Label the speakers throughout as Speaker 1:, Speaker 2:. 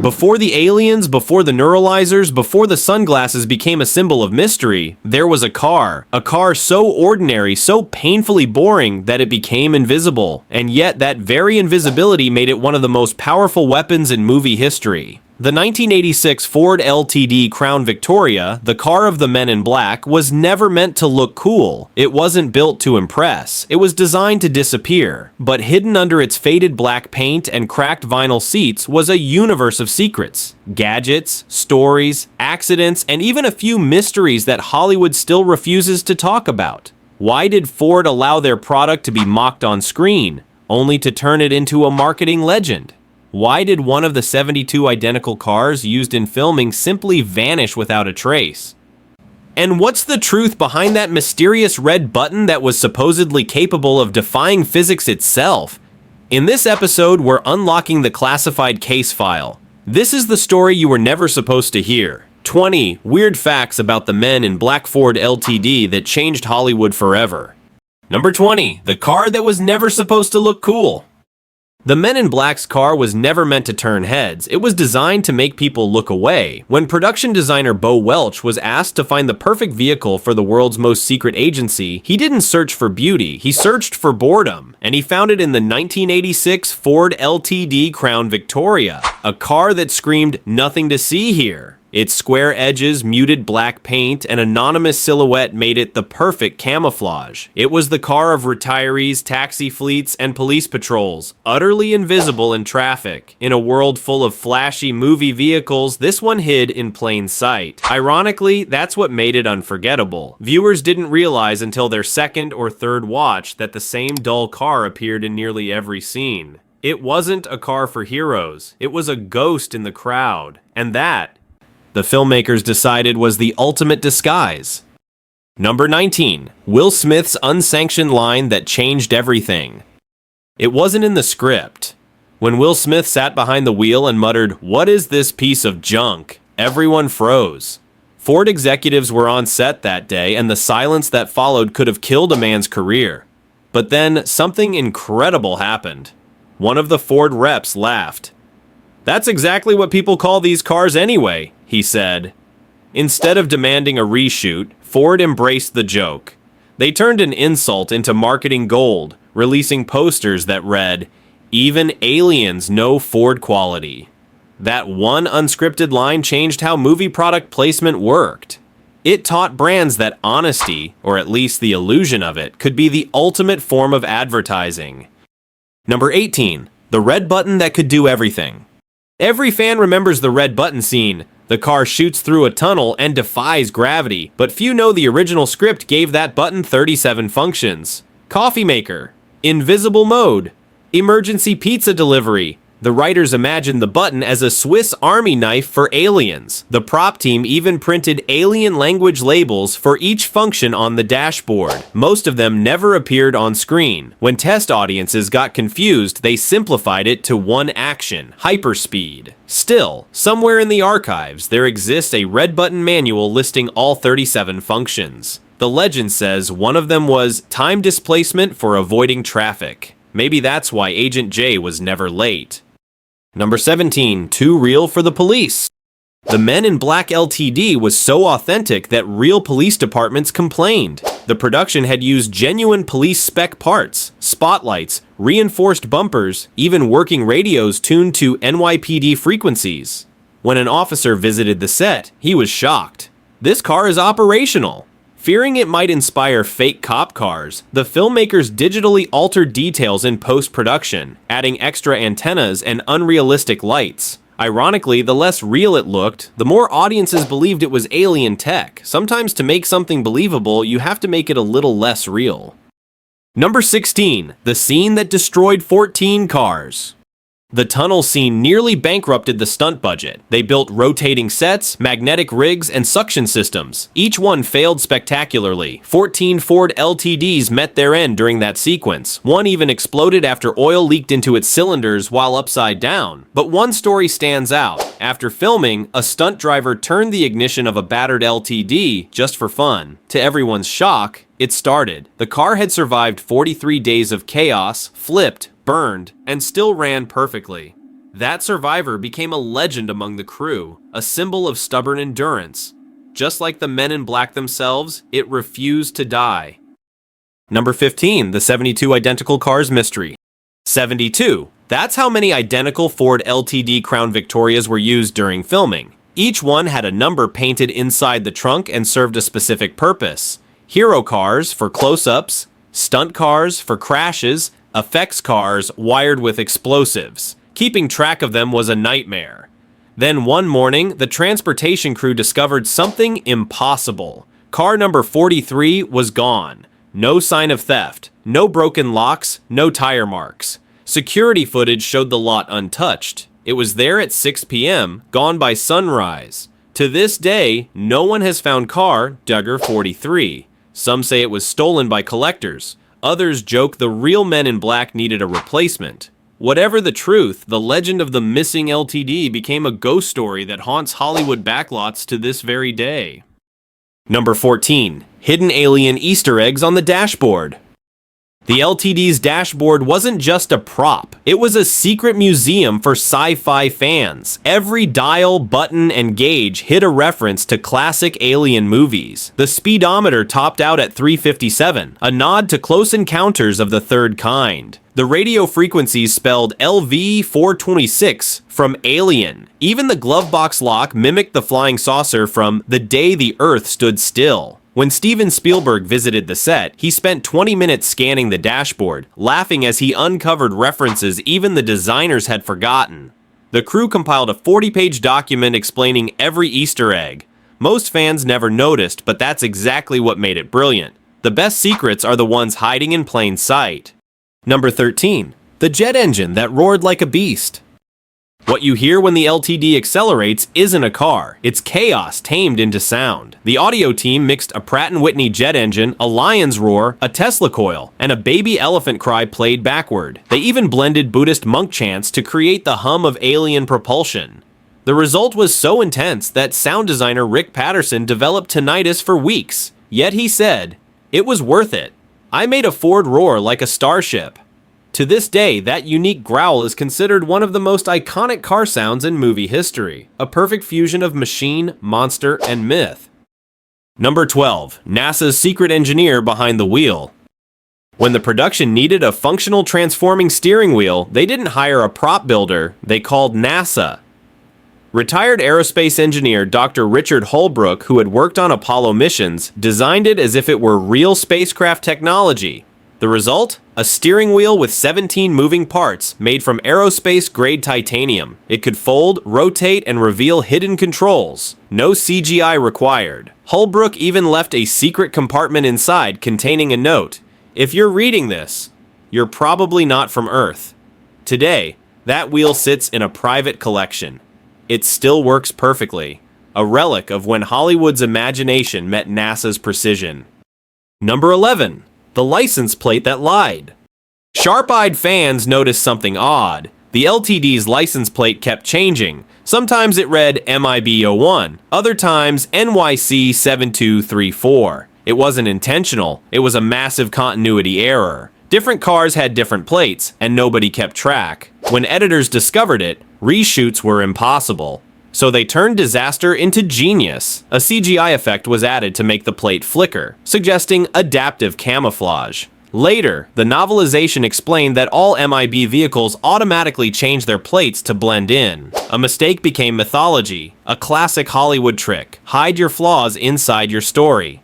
Speaker 1: Before the aliens, before the neuralizers, before the sunglasses became a symbol of mystery, there was a car. A car so ordinary, so painfully boring that it became invisible. And yet that very invisibility made it one of the most powerful weapons in movie history. The 1986 Ford LTD Crown Victoria, the car of the Men in Black, was never meant to look cool. It wasn't built to impress. It was designed to disappear. But hidden under its faded black paint and cracked vinyl seats was a universe of secrets, gadgets, stories, accidents, and even a few mysteries that Hollywood still refuses to talk about. Why did Ford allow their product to be mocked on screen, only to turn it into a marketing legend? Why did one of the 72 identical cars used in filming simply vanish without a trace? And what's the truth behind that mysterious red button that was supposedly capable of defying physics itself? In this episode, we're unlocking the classified case file. This is the story you were never supposed to hear. 20 weird facts about the men in Black Ford LTD that changed Hollywood forever. Number 20, the car that was never supposed to look cool. The Men in Black's car was never meant to turn heads. It was designed to make people look away. When production designer Bo Welch was asked to find the perfect vehicle for the world's most secret agency, he didn't search for beauty, he searched for boredom. And he found it in the 1986 Ford LTD Crown Victoria, a car that screamed, "Nothing to see here." Its square edges, muted black paint, and anonymous silhouette made it the perfect camouflage. It was the car of retirees, taxi fleets, and police patrols, utterly invisible in traffic. In a world full of flashy movie vehicles, this one hid in plain sight. Ironically, that's what made it unforgettable. Viewers didn't realize until their second or third watch that the same dull car appeared in nearly every scene. It wasn't a car for heroes. It was a ghost in the crowd. And that, the filmmakers decided, was the ultimate disguise. Number 19. Will Smith's unsanctioned line that changed everything. It wasn't in the script. When Will Smith sat behind the wheel and muttered, "What is this piece of junk?" everyone froze. Ford executives were on set that day, and the silence that followed could have killed a man's career. But then, something incredible happened. One of the Ford reps laughed. "That's exactly what people call these cars anyway," he said. Instead of demanding a reshoot, Ford embraced the joke. They turned an insult into marketing gold, releasing posters that read, "Even aliens know Ford quality." That one unscripted line changed how movie product placement worked. It taught brands that honesty, or at least the illusion of it, could be the ultimate form of advertising. Number 18. The red button that could do everything. Every fan remembers the red button scene. The car shoots through a tunnel and defies gravity, but few know the original script gave that button 37 functions. Coffee maker, invisible mode, emergency pizza delivery. The writers imagined the button as a Swiss Army knife for aliens. The prop team even printed alien language labels for each function on the dashboard. Most of them never appeared on screen. When test audiences got confused, they simplified it to one action: hyperspeed. Still, somewhere in the archives, there exists a red button manual listing all 37 functions. The legend says one of them was time displacement for avoiding traffic. Maybe that's why Agent J was never late. Number 17. Too real for the police. The Men in Black LTD was so authentic that real police departments complained. The production had used genuine police spec parts, spotlights, reinforced bumpers, even working radios tuned to NYPD frequencies. When an officer visited the set, he was shocked. This car is operational. Fearing it might inspire fake cop cars, the filmmakers digitally altered details in post-production, adding extra antennas and unrealistic lights. Ironically, the less real it looked, the more audiences believed it was alien tech. Sometimes to make something believable, you have to make it a little less real. Number 16. The scene that destroyed 14 cars. The tunnel scene nearly bankrupted the stunt budget. They built rotating sets, magnetic rigs, and suction systems. Each one failed spectacularly. 14 Ford LTDs met their end during that sequence. One even exploded after oil leaked into its cylinders while upside down. But one story stands out. After filming, a stunt driver turned the ignition of a battered LTD just for fun. To everyone's shock, it started. The car had survived 43 days of chaos, flipped, burned, and still ran perfectly. That survivor became a legend among the crew, a symbol of stubborn endurance. Just like the men in black themselves, it refused to die. Number 15, the 72 identical cars mystery. 72. That's how many identical Ford LTD Crown Victorias were used during filming. Each one had a number painted inside the trunk and served a specific purpose. Hero cars for close-ups, stunt cars for crashes, effects cars wired with explosives. Keeping track of them was a nightmare. Then one morning, the transportation crew discovered something impossible. Car number 43 was gone. No sign of theft, no broken locks, no tire marks. Security footage showed the lot untouched. It was there at 6 p.m., gone by sunrise. To this day, no one has found car Duggar 43. Some say it was stolen by collectors. Others joke the real men in black needed a replacement. Whatever the truth, the legend of the missing LTD became a ghost story that haunts Hollywood backlots to this very day. Number 14. Hidden alien Easter eggs on the dashboard. The LTD's dashboard wasn't just a prop. It was a secret museum for sci-fi fans. Every dial, button, and gauge hid a reference to classic alien movies. The speedometer topped out at 357, a nod to Close Encounters of the Third Kind. The radio frequencies spelled LV-426 from Alien. Even the glove box lock mimicked the flying saucer from The Day the Earth Stood Still. When Steven Spielberg visited the set, he spent 20 minutes scanning the dashboard, laughing as he uncovered references even the designers had forgotten. The crew compiled a 40-page document explaining every Easter egg. Most fans never noticed, but that's exactly what made it brilliant. The best secrets are the ones hiding in plain sight. Number 13. The jet engine that roared like a beast. What you hear when the LTD accelerates isn't a car, it's chaos tamed into sound. The audio team mixed a Pratt & Whitney jet engine, a lion's roar, a Tesla coil, and a baby elephant cry played backward. They even blended Buddhist monk chants to create the hum of alien propulsion. The result was so intense that sound designer Rick Patterson developed tinnitus for weeks. Yet he said, "It was worth it. I made a Ford roar like a starship." To this day, that unique growl is considered one of the most iconic car sounds in movie history, a perfect fusion of machine, monster, and myth. Number 12. NASA's secret engineer behind the wheel. When the production needed a functional transforming steering wheel, they didn't hire a prop builder, they called NASA. Retired aerospace engineer Dr. Richard Holbrook, who had worked on Apollo missions, designed it as if it were real spacecraft technology. The result? A steering wheel with 17 moving parts made from aerospace-grade titanium. It could fold, rotate, and reveal hidden controls. No CGI required. Holbrook even left a secret compartment inside containing a note. If you're reading this, you're probably not from Earth. Today, that wheel sits in a private collection. It still works perfectly. A relic of when Hollywood's imagination met NASA's precision. Number 11. The license plate that lied. Sharp-eyed fans noticed something odd. The LTD's license plate kept changing. Sometimes it read MIB01, other times NYC7234. It wasn't intentional, it was a massive continuity error. Different cars had different plates, and nobody kept track. When editors discovered it, reshoots were impossible. So they turned disaster into genius. A CGI effect was added to make the plate flicker, suggesting adaptive camouflage. Later, the novelization explained that all MIB vehicles automatically change their plates to blend in. A mistake became mythology, a classic Hollywood trick. Hide your flaws inside your story.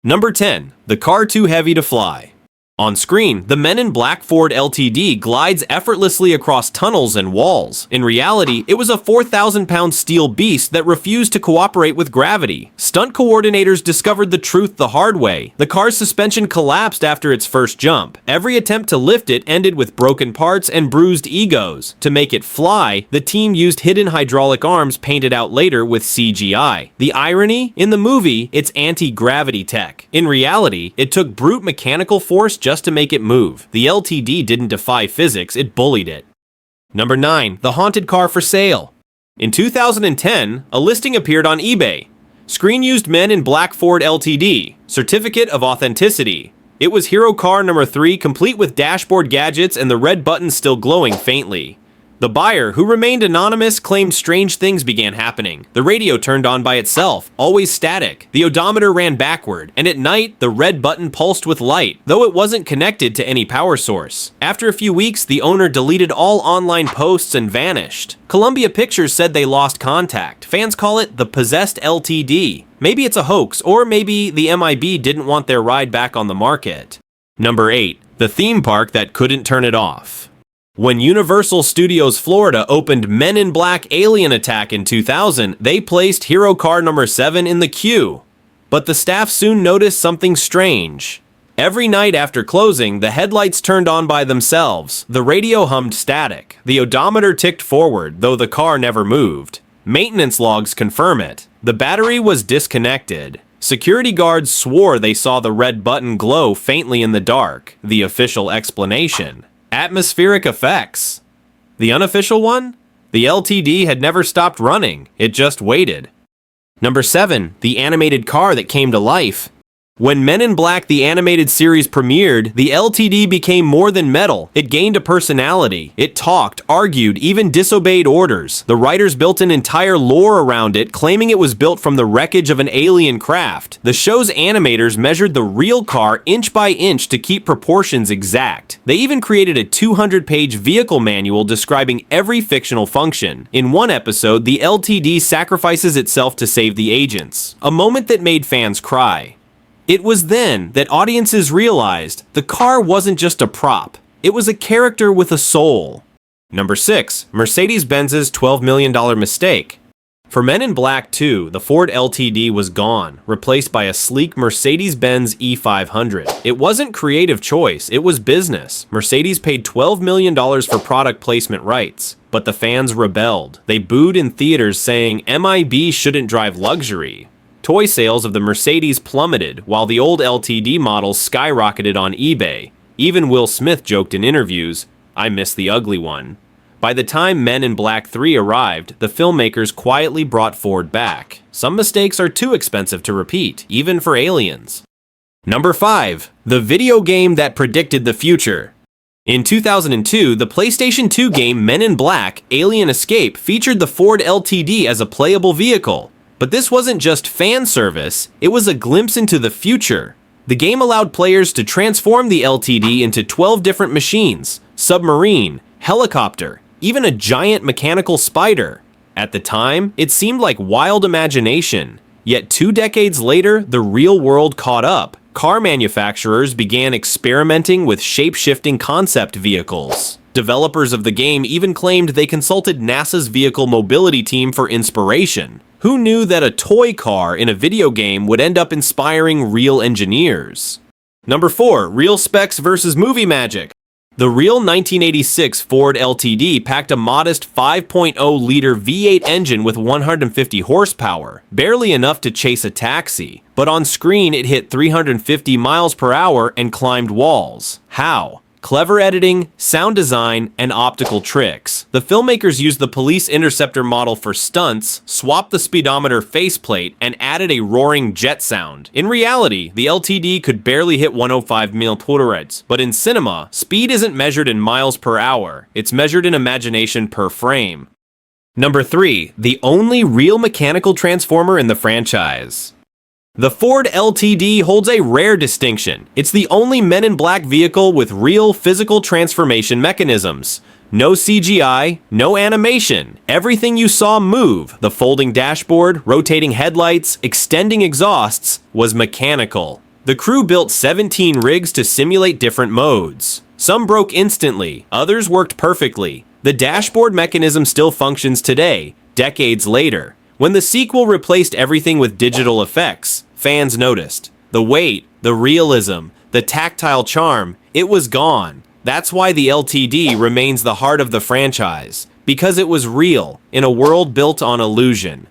Speaker 1: Number 10. The car too heavy to fly. On screen, the men in Black Ford LTD glides effortlessly across tunnels and walls. In reality, it was a 4,000-pound steel beast that refused to cooperate with gravity. Stunt coordinators discovered the truth the hard way. The car's suspension collapsed after its first jump. Every attempt to lift it ended with broken parts and bruised egos. To make it fly, the team used hidden hydraulic arms painted out later with CGI. The irony? In the movie, it's anti-gravity tech. In reality, it took brute mechanical force just to make it move. The LTD didn't defy physics, it bullied it. Number 9. The haunted car for sale. In 2010, a listing appeared on eBay. Screen used men in Black Ford LTD, certificate of authenticity. It was hero car number 3, complete with dashboard gadgets and the red button still glowing faintly. The buyer, who remained anonymous, claimed strange things began happening. The radio turned on by itself, always static. The odometer ran backward, and at night, the red button pulsed with light, though it wasn't connected to any power source. After a few weeks, the owner deleted all online posts and vanished. Columbia Pictures said they lost contact. Fans call it the possessed LTD. Maybe it's a hoax, or maybe the MIB didn't want their ride back on the market. Number 8. The theme park that couldn't turn it off. When Universal Studios Florida opened Men in Black Alien Attack in 2000, they placed hero car number 7 in the queue. But the staff soon noticed something strange. Every night after closing, the headlights turned on by themselves, the radio hummed static, the odometer ticked forward, though the car never moved. Maintenance logs confirm it. The battery was disconnected. Security guards swore they saw the red button glow faintly in the dark, the official explanation. Atmospheric effects. The unofficial one? The LTD had never stopped running, it just waited. Number 7. The animated car that came to life. When Men in Black the animated series premiered, the LTD became more than metal. It gained a personality. It talked, argued, even disobeyed orders. The writers built an entire lore around it, claiming it was built from the wreckage of an alien craft. The show's animators measured the real car inch by inch to keep proportions exact. They even created a 200-page vehicle manual describing every fictional function. In one episode, the LTD sacrifices itself to save the agents, a moment that made fans cry. It was then that audiences realized the car wasn't just a prop, it was a character with a soul. Number 6. Mercedes-Benz's $12 million mistake. For Men in Black 2, the Ford LTD was gone, replaced by a sleek Mercedes-Benz E500. It wasn't creative choice, it was business. Mercedes paid $12 million for product placement rights, but the fans rebelled. They booed in theaters saying MIB shouldn't drive luxury. Toy sales of the Mercedes plummeted, while the old LTD models skyrocketed on eBay. Even Will Smith joked in interviews, "I miss the ugly one." By the time Men in Black 3 arrived, the filmmakers quietly brought Ford back. Some mistakes are too expensive to repeat, even for aliens. Number 5. The video game that predicted the future. In 2002, the PlayStation 2 game Men in Black: Alien Escape featured the Ford LTD as a playable vehicle. But this wasn't just fan service, it was a glimpse into the future. The game allowed players to transform the LTD into 12 different machines: submarine, helicopter, even a giant mechanical spider. At the time, it seemed like wild imagination. Yet 2 decades later, the real world caught up. Car manufacturers began experimenting with shape-shifting concept vehicles. Developers of the game even claimed they consulted NASA's vehicle mobility team for inspiration. Who knew that a toy car in a video game would end up inspiring real engineers? Number 4. Real specs versus movie magic. The real 1986 Ford LTD packed a modest 5.0-liter V8 engine with 150 horsepower, barely enough to chase a taxi. But on screen it hit 350 miles per hour and climbed walls. How? Clever editing, sound design, and optical tricks. The filmmakers used the police interceptor model for stunts, swapped the speedometer faceplate, and added a roaring jet sound. In reality, the LTD could barely hit 105 mph, but in cinema, speed isn't measured in miles per hour, it's measured in imagination per frame. Number 3. The only real mechanical transformer in the franchise. The Ford LTD holds a rare distinction. It's the only Men in Black vehicle with real physical transformation mechanisms. No CGI, no animation. Everything you saw move, the folding dashboard, rotating headlights, extending exhausts, was mechanical. The crew built 17 rigs to simulate different modes. Some broke instantly, others worked perfectly. The dashboard mechanism still functions today, decades later. When the sequel replaced everything with digital effects, fans noticed. The weight, the realism, the tactile charm, it was gone. That's why the LTD remains the heart of the franchise, because it was real, in a world built on illusion.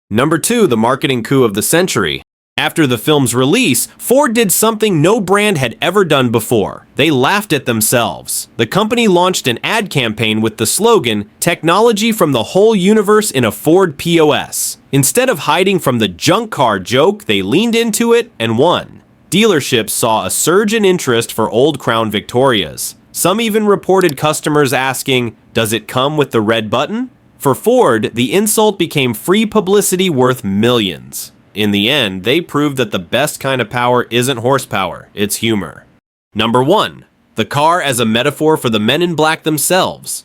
Speaker 1: Number 2, the marketing coup of the century. After the film's release, Ford did something no brand had ever done before. They laughed at themselves. The company launched an ad campaign with the slogan, "Technology from the whole universe in a Ford POS." Instead of hiding from the junk car joke, they leaned into it and won. Dealerships saw a surge in interest for old Crown Victorias. Some even reported customers asking, "Does it come with the red button?" For Ford, the insult became free publicity worth millions. In the end, they proved that the best kind of power isn't horsepower, it's humor. Number 1. The car as a metaphor for the men in black themselves.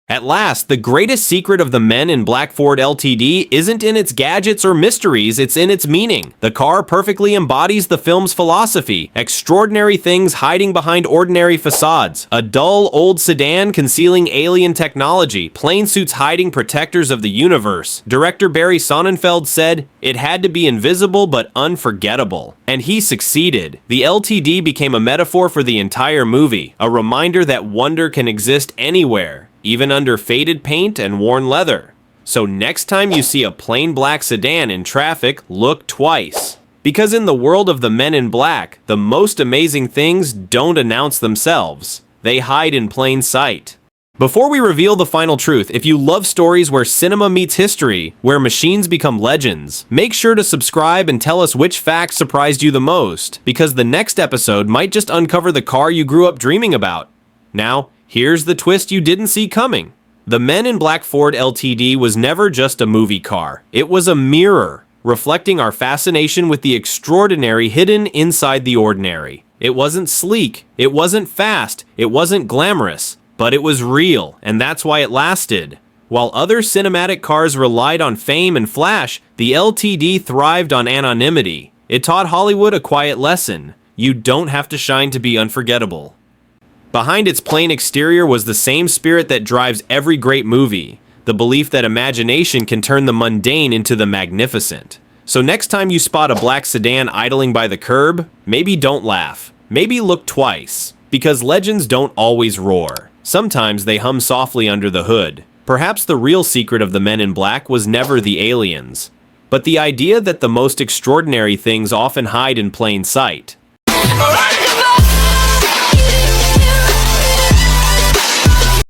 Speaker 1: At last, the greatest secret of the men in Black Ford LTD isn't in its gadgets or mysteries, it's in its meaning. The car perfectly embodies the film's philosophy: extraordinary things hiding behind ordinary facades, a dull old sedan concealing alien technology, plane suits hiding protectors of the universe. Director Barry Sonnenfeld said, "It had to be invisible but unforgettable." And he succeeded. The LTD became a metaphor for the entire movie, a reminder that wonder can exist anywhere, even under faded paint and worn leather. So next time you see a plain black sedan in traffic, look twice. Because in the world of the men in black, the most amazing things don't announce themselves. They hide in plain sight. Before we reveal the final truth, if you love stories where cinema meets history, where machines become legends, make sure to subscribe and tell us which facts surprised you the most, because the next episode might just uncover the car you grew up dreaming about. Now, here's the twist you didn't see coming. The Men in Black Ford LTD was never just a movie car. It was a mirror, reflecting our fascination with the extraordinary hidden inside the ordinary. It wasn't sleek, it wasn't fast, it wasn't glamorous, but it was real, and that's why it lasted. While other cinematic cars relied on fame and flash, the LTD thrived on anonymity. It taught Hollywood a quiet lesson: you don't have to shine to be unforgettable. Behind its plain exterior was the same spirit that drives every great movie, the belief that imagination can turn the mundane into the magnificent. So next time you spot a black sedan idling by the curb, maybe don't laugh, maybe look twice, because legends don't always roar. Sometimes they hum softly under the hood. Perhaps the real secret of the Men in Black was never the aliens, but the idea that the most extraordinary things often hide in plain sight.